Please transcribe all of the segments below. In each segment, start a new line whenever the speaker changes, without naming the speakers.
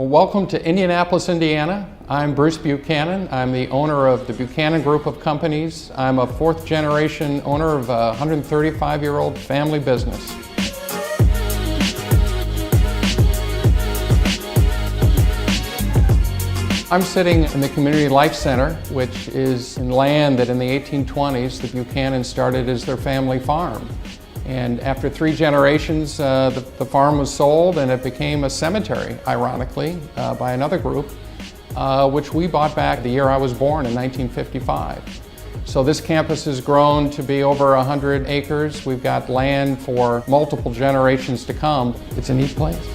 Well, welcome to Indianapolis, Indiana. I'm Bruce Buchanan. I'm the owner of the Buchanan Group of Companies. I'm a fourth generation owner of a 135-year-old family business. I'm sitting in the Community Life Center, which is in land that in the 1820s the Buchanans started as their family farm. And after 3 generations, the farm was sold and it became a cemetery, ironically, by another group, which we bought back the year I was born in 1955. So this campus has grown to be over 100 acres. We've got land for multiple generations to come. It's a neat place.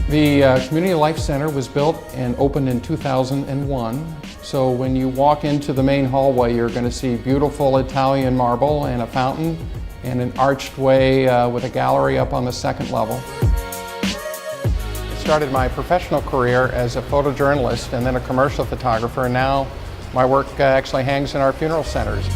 The Community Life Center was built and opened in 2001. So when you walk into the main hallway, you're going to see beautiful Italian marble and a fountain and an arched way with a gallery up on the 2nd level. I started my professional career as a photojournalist and then a commercial photographer, and now my work actually hangs in our funeral centers.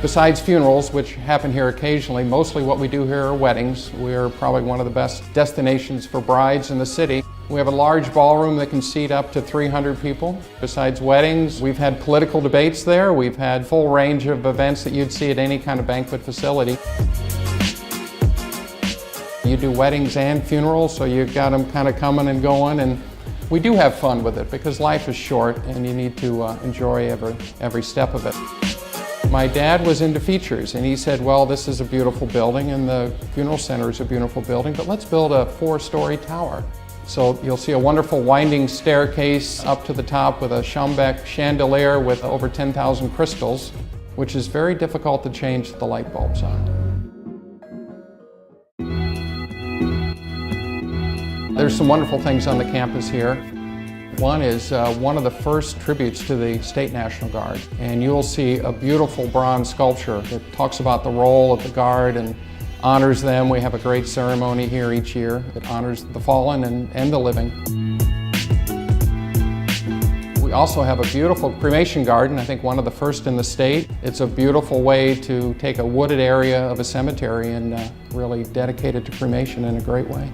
Besides funerals, which happen here occasionally, mostly what we do here are weddings. We're probably one of the best destinations for brides in the city. We have a large ballroom that can seat up to 300 people. Besides weddings, we've had political debates there. We've had full range of events that you'd see at any kind of banquet facility. You do weddings and funerals, so you've got them kind of coming and going, and we do have fun with it because life is short and you need to enjoy every step of it. My dad was into features and he said, well, this is a beautiful building and the funeral center is a beautiful building, but let's build a 4-story tower. So you'll see a wonderful winding staircase up to the top with a Schombeck chandelier with over 10,000 crystals, which is very difficult to change the light bulbs on. There's some wonderful things on the campus here. One is one of the first tributes to the State National Guard, and you'll see a beautiful bronze sculpture that talks about the role of the Guard and honors them. We have a great ceremony here each year that honors the fallen and the living. We also have a beautiful cremation garden, I think one of the first in the state. It's a beautiful way to take a wooded area of a cemetery and really dedicate it to cremation in a great way.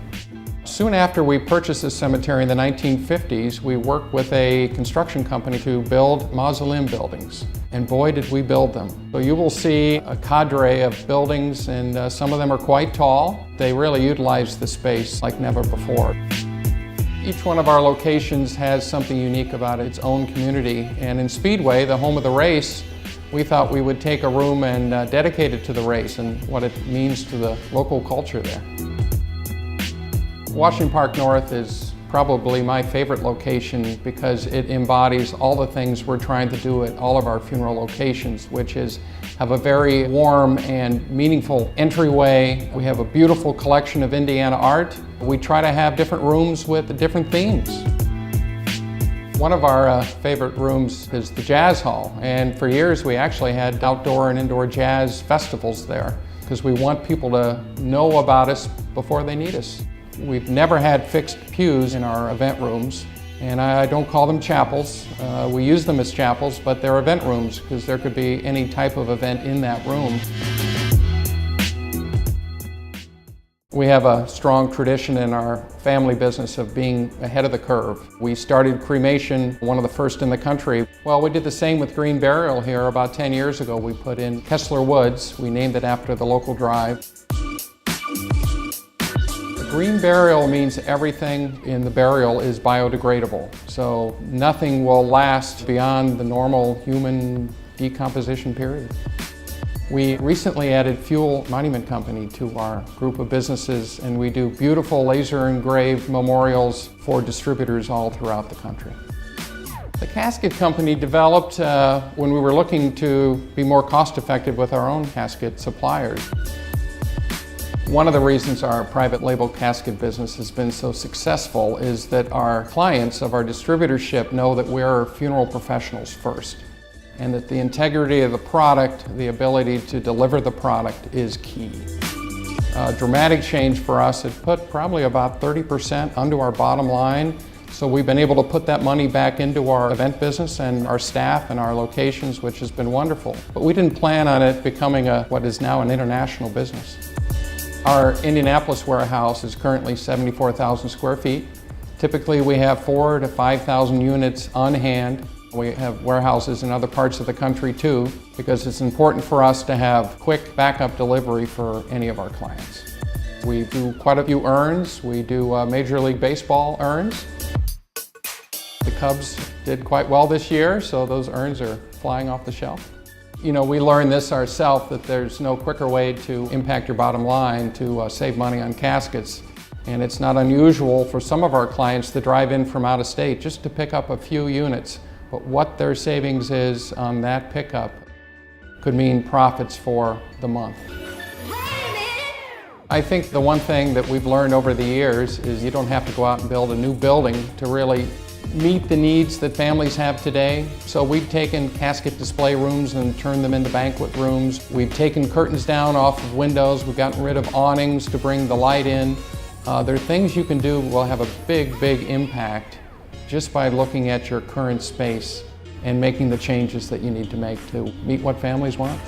Soon after we purchased this cemetery in the 1950s, we worked with a construction company to build mausoleum buildings. And boy, did we build them. So you will see a cadre of buildings, and some of them are quite tall. They really utilize the space like never before. Each one of our locations has something unique about its own community. And in Speedway, the home of the race, we thought we would take a room and dedicate it to the race and what it means to the local culture there. Washington Park North is probably my favorite location because it embodies all the things we're trying to do at all of our funeral locations, which is have a very warm and meaningful entryway. We have a beautiful collection of Indiana art. We try to have different rooms with different themes. One of our favorite rooms is the Jazz Hall, and for years we actually had outdoor and indoor jazz festivals there because we want people to know about us before they need us. We've never had fixed pews in our event rooms, and I don't call them chapels. We use them as chapels, but they're event rooms because there could be any type of event in that room. We have a strong tradition in our family business of being ahead of the curve. We started cremation, one of the first in the country. Well, we did the same with green burial here about 10 years ago. We put in Kessler Woods. We named it after the local drive. Green burial means everything in the burial is biodegradable, so nothing will last beyond the normal human decomposition period. We recently added Fuel Monument Company to our group of businesses, and we do beautiful laser engraved memorials for distributors all throughout the country. The casket company developed when we were looking to be more cost effective with our own casket suppliers. One of the reasons our private label casket business has been so successful is that our clients of our distributorship know that we're funeral professionals first, and that the integrity of the product, the ability to deliver the product is key. A dramatic change for us. It put probably about 30% onto our bottom line. So we've been able to put that money back into our event business and our staff and our locations, which has been wonderful. But we didn't plan on it becoming what is now an international business. Our Indianapolis warehouse is currently 74,000 square feet. Typically we have 4,000 to 5,000 units on hand. We have warehouses in other parts of the country too, because it's important for us to have quick backup delivery for any of our clients. We do quite a few urns. We do Major League Baseball urns. The Cubs did quite well this year, so those urns are flying off the shelf. You know, we learned this ourselves, that there's no quicker way to impact your bottom line to save money on caskets. And it's not unusual for some of our clients to drive in from out of state just to pick up a few units. But what their savings is on that pickup could mean profits for the month. I think the one thing that we've learned over the years is you don't have to go out and build a new building to really meet the needs that families have today. So we've taken casket display rooms and turned them into banquet rooms. We've taken curtains down off of windows. We've gotten rid of awnings to bring the light in. There are things you can do that will have a big, big impact just by looking at your current space and making the changes that you need to make to meet what families want.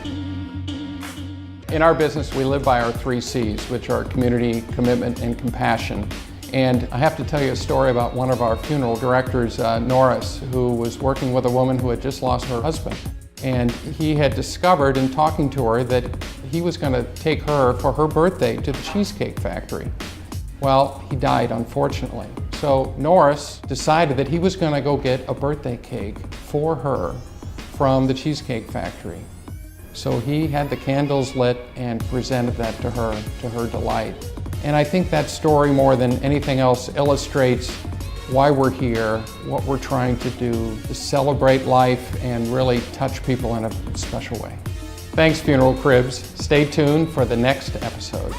In our business, we live by our 3 C's, which are community, commitment, and compassion. And I have to tell you a story about one of our funeral directors, Norris, who was working with a woman who had just lost her husband. And he had discovered in talking to her that he was going to take her for her birthday to the Cheesecake Factory. Well, he died, unfortunately. So Norris decided that he was going to go get a birthday cake for her from the Cheesecake Factory. So he had the candles lit and presented that to her delight. And I think that story, more than anything else, illustrates why we're here, what we're trying to do, to celebrate life and really touch people in a special way. Thanks, Funeral Cribs. Stay tuned for the next episode.